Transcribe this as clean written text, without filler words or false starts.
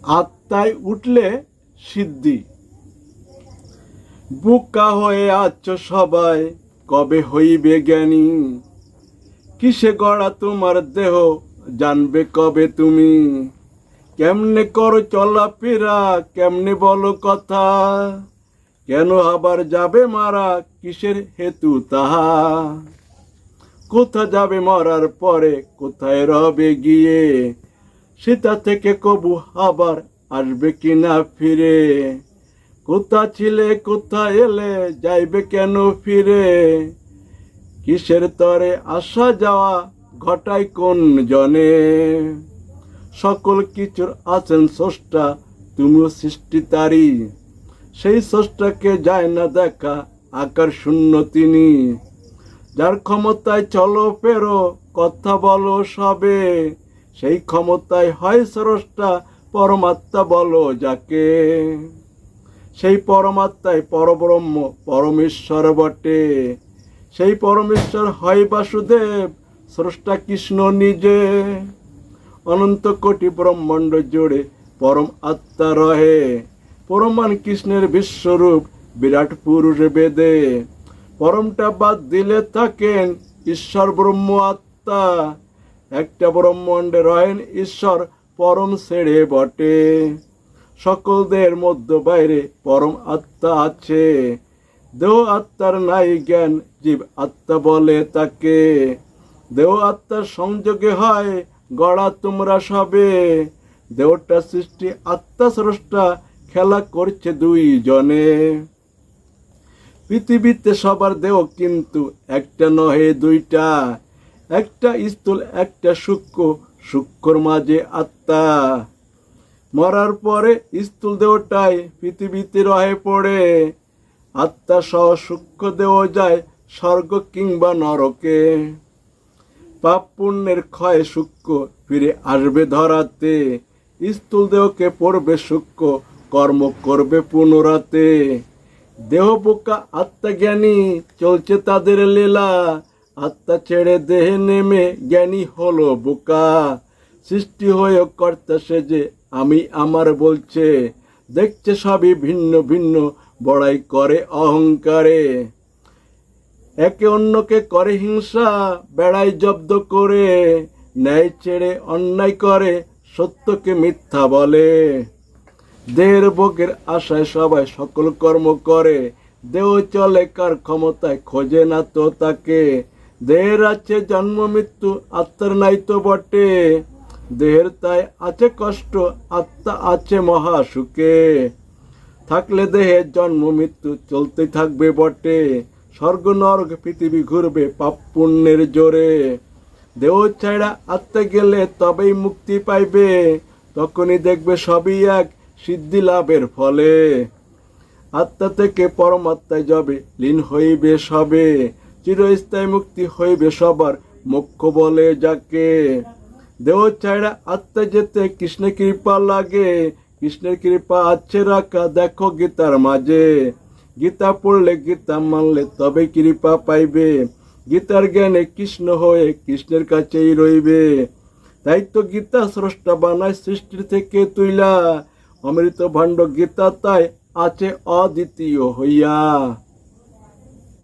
আত্মায় উঠলে সিদ্ধি। বোকা হয়ে আছো সবাই, কবে হইবে জ্ঞানী? কিসে গড়া তোমার দেহ, জানবে কবে তুমি? কেমনে করো চলাফেরা, কেমনে বলো কথা? কেন আবার যাবে মারা, কিসের হেতু তাহা? কোথা যাবে মরার পরে, কোথায় রবে গিয়ে? সেটা থেকে কবু আবার আসবে কিনা ফিরে? কোথা ছিলে কোথা এলে, যাইবে কেন ফিরে? কিসের তরে আসা যাওয়া ঘটায় কোন জনে? সকল কিছুর আছেন স্রষ্টা, তুমিও সৃষ্টি তারি। সেই স্রষ্টাকে যায় না দেখা, আকার শূন্য তিনি। যার ক্ষমতায় চলো ফেরো, কথা বলো সবে, সেই ক্ষমতায় হয় স্রষ্টা, পরমাত্মা বলো যাকে। সেই পরমাত্মায় পরব্রহ্ম, পরমেশ্বর বটে। সেই পরমেশ্বর হয় বাসুদেব, স্রষ্টা কৃষ্ণ নিজে। অনন্ত কোটি ব্রহ্মাণ্ড জুড়ে পরম আত্মা রহে। পরমান কৃষ্ণের বিশ্বরূপ, বিরাট পুরুষ বেদে। পরমটা বাদ দিলে থাকেন ঈশ্বর ব্রহ্ম আত্মা। একটা ব্রহ্মাণ্ডে রহেন ঈশ্বর, পরম ছেড়ে বটে। সকলদের মধ্য বাইরে পরম আত্মা আছে। দেহ আত্মার নাই জ্ঞান, জীব আত্মা বলে তাকে। দেহ আত্মার সংযোগে হয় গড়া তোমরা সবে। দেহটা সৃষ্টি, আত্মা স্রষ্টা, খেলা করছে দুই জনে। পৃথিবীতে সবার দেহ কিন্তু একটা নহে দুইটা। একটা স্থূল, একটা সূক্ষ্ম, সূক্ষ্মর মাঝে আত্মা। মরার পরে স্থূল দেহটাই পৃথিবীতে রহে পড়ে। আত্মা সহ সূক্ষ্ম দেহ যায় স্বর্গ কিংবা নরকে। পাপ পুণ্যের ক্ষয় সূক্ষ্ম ফিরে আসবে ধরাতে। স্থূল দেহকে পড়বে সূক্ষ্ম, কর্ম করবে পুনরাতে। দেহ বোকা আত্মা জ্ঞানী, চলছে তাদের লীলা। আত্মা ছেড়ে দেহে নেমে জ্ঞানী হলো বোকা। সৃষ্টি হয়ে কর্তা সেজে আমি আমার বলছে। দেখছে সবই ভিন্ন ভিন্ন, বড়াই করে অহংকারে। একে অন্যকে করে হিংসা, বেড়াই জব্দ করে। ন্যায় ছেড়ে অন্যায় করে, সত্যকে মিথ্যা বলে। দেহের ভোগের আশায় সবাই সকল কর্ম করে। দেহ চলে কার ক্ষমতায়, খোঁজে না তো তাকে। দেহের আছে জন্ম মৃত্যু, আত্মার নাই তো বটে। দেহের তাই আছে কষ্ট, আত্মা আছে মহা সুখে। থাকলে দেহের জন্ম মৃত্যু চলতে থাকবে বটে। স্বর্গ নরক পৃথিবী ঘুরবে পাপ পুণ্যের জোরে। দেহ ছাড়া আত্মা গেলে তবেই মুক্তি পাইবে। তখনই দেখবে সবই এক, সিদ্ধি লাভের ফলে। আত্মা থেকে পরমাত্মায় যাবে, লীন হইবে সবে। চিরস্থায়ী মুক্তি হইবে সবার, মোক্ষ বলে যাকে। দেহ ছাড়া আত্মা যেতে কৃষ্ণ কৃপা লাগে। কৃষ্ণের কৃপা আছে রাখা, দেখো গীতার মাঝে। গীতা পড়লে, গীতা মানলে তবে কৃপা পাইবে। গীতার জ্ঞানে কৃষ্ণ হয়ে কৃষ্ণের কাছেই রইবে। তাই তো গীতা স্রষ্টা বানায় সৃষ্টির থেকে তুইলা। অমৃত ভাণ্ড গীতা তাই আছে অদ্বিতীয় হইয়া।